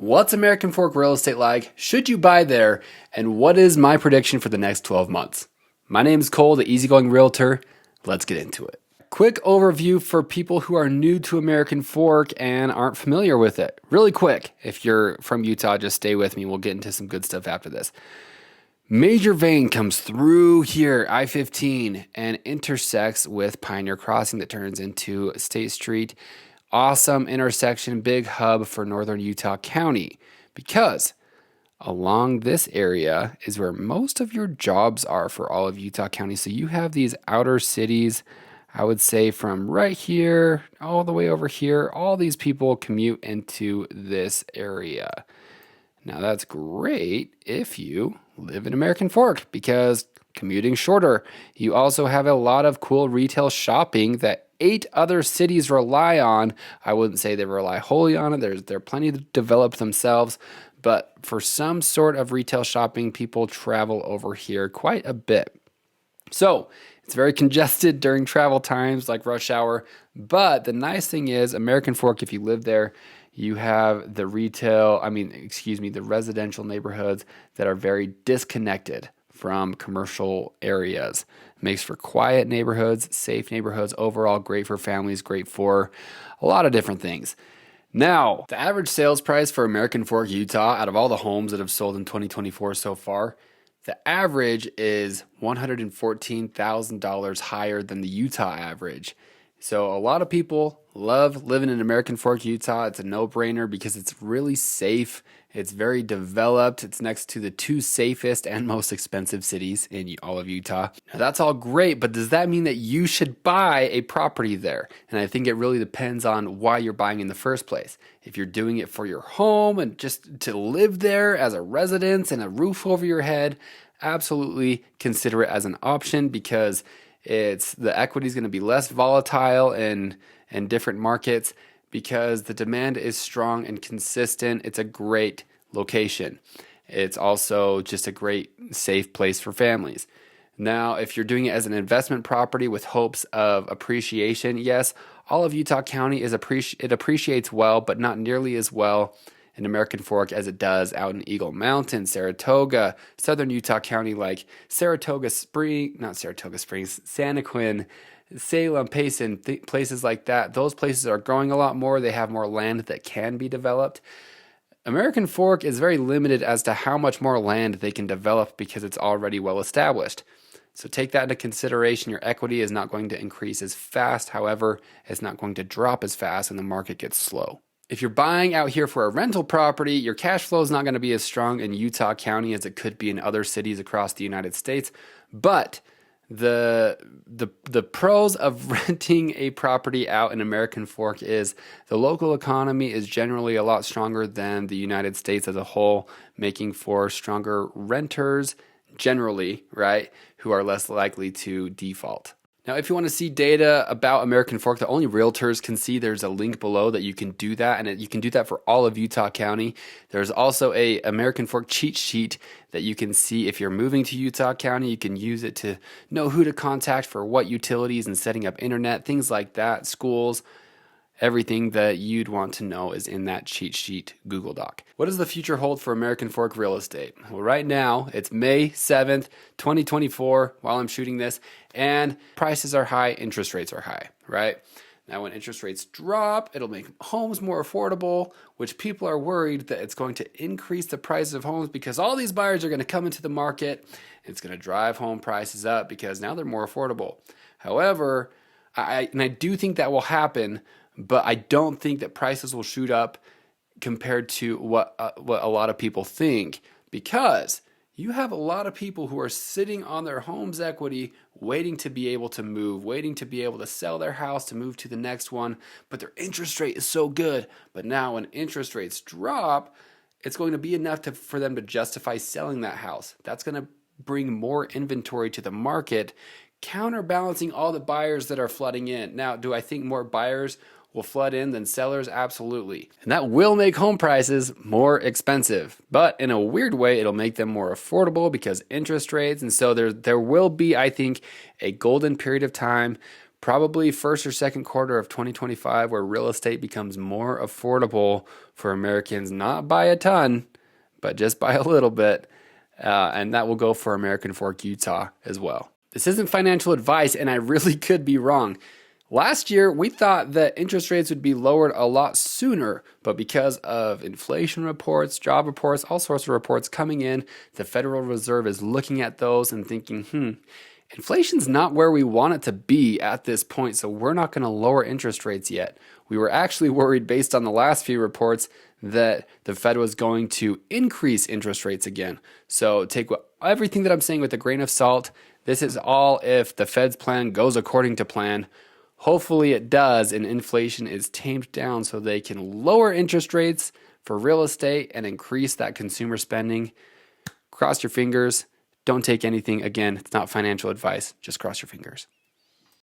What's American Fork real estate like? Should you buy there? And what is my prediction for the next 12 months? My name is Cole, the easygoing realtor. Let's get into it. Quick overview for people who are new to American Fork and aren't familiar with it. Really quick, if you're from Utah, just stay with me. We'll get into some good stuff after this. Major vein comes through here, I-15, and intersects with Pioneer Crossing that turns into State Street. Awesome intersection, big hub for northern Utah County, because along this area is where most of your jobs are for all of Utah County. So you have these outer cities, I would say from right here all the way over here. All these people commute into this area. Now that's great if you live in American Fork because commuting shorter. You also have a lot of cool retail shopping that 8 other cities rely on. I wouldn't say they rely wholly on it. There are plenty to develop themselves, but for some sort of retail shopping, people travel over here quite a bit. So it's very congested during travel times like rush hour. But the nice thing is American Fork, if you live there, you have the the residential neighborhoods that are very disconnected from commercial areas. Makes for quiet neighborhoods, safe neighborhoods, overall great for families, great for a lot of different things. Now, the average sales price for American Fork, Utah, out of all the homes that have sold in 2024 so far, the average is $114,000 higher than the Utah average. So a lot of people love living in American Fork, Utah. It's a no-brainer because it's really safe. It's very developed. It's next to the 2 safest and most expensive cities in all of Utah. Now, that's all great, but does that mean that you should buy a property there? And I think it really depends on why you're buying in the first place. If you're doing it for your home and just to live there as a residence and a roof over your head, absolutely consider it as an option because the equity is going to be less volatile in different markets because the demand is strong and consistent. It's a great location. It's also just a great safe place for families. Now, if you're doing it as an investment property with hopes of appreciation, yes, all of Utah County it appreciates well, but not nearly as well in American Fork as it does out in Eagle Mountain, Saratoga, southern Utah County, like Santaquin, Salem, Payson, places like that. Those places are growing a lot more. They have more land that can be developed. American Fork is very limited as to how much more land they can develop because it's already well established. So take that into consideration. Your equity is not going to increase as fast. However, it's not going to drop as fast when the market gets slow. If you're buying out here for a rental property, your cash flow is not going to be as strong in Utah County as it could be in other cities across the United States. But the pros of renting a property out in American Fork is the local economy is generally a lot stronger than the United States as a whole, making for stronger renters generally, right, who are less likely to default. Now, if you want to see data about American Fork that only realtors can see, there's a link below that you can do that, and you can do that for all of Utah County. There's also a American Fork cheat sheet that you can see if you're moving to Utah County. You can use it to know who to contact for what utilities and setting up internet, things like that, schools. Everything that you'd want to know is in that cheat sheet Google Doc. What does the future hold for American Fork real estate? Well, right now, it's May 7th, 2024, while I'm shooting this, and prices are high, interest rates are high, right? Now, when interest rates drop, it'll make homes more affordable, which people are worried that it's going to increase the price of homes because all these buyers are going to come into the market, and it's going to drive home prices up because now they're more affordable. However, I do think that will happen, but I don't think that prices will shoot up compared to what a lot of people think, because you have a lot of people who are sitting on their home's equity waiting to be able to move, waiting to be able to sell their house to move to the next one, but their interest rate is so good. But now when interest rates drop, it's going to be enough for them to justify selling that house. That's going to bring more inventory to the market, counterbalancing all the buyers that are flooding in. Now, do I think more buyers will flood in than sellers? Absolutely. And that will make home prices more expensive. But in a weird way, it'll make them more affordable because interest rates. And so there will be, I think, a golden period of time. probably first or second quarter of 2025, where real estate becomes more affordable for Americans, not by a ton, but just by a little bit. And that will go for American Fork, Utah as well. This isn't financial advice, and I really could be wrong. Last year, we thought that interest rates would be lowered a lot sooner, but because of inflation reports, job reports, all sorts of reports coming in, the Federal Reserve is looking at those and thinking, inflation's not where we want it to be at this point, so we're not going to lower interest rates yet. We were actually worried based on the last few reports that the Fed was going to increase interest rates again. So take everything that I'm saying with a grain of salt. This is all if the Fed's plan goes according to plan. Hopefully it does, and inflation is tamed down so they can lower interest rates for real estate and increase that consumer spending. Cross your fingers. Don't take anything. Again, it's not financial advice. Just cross your fingers.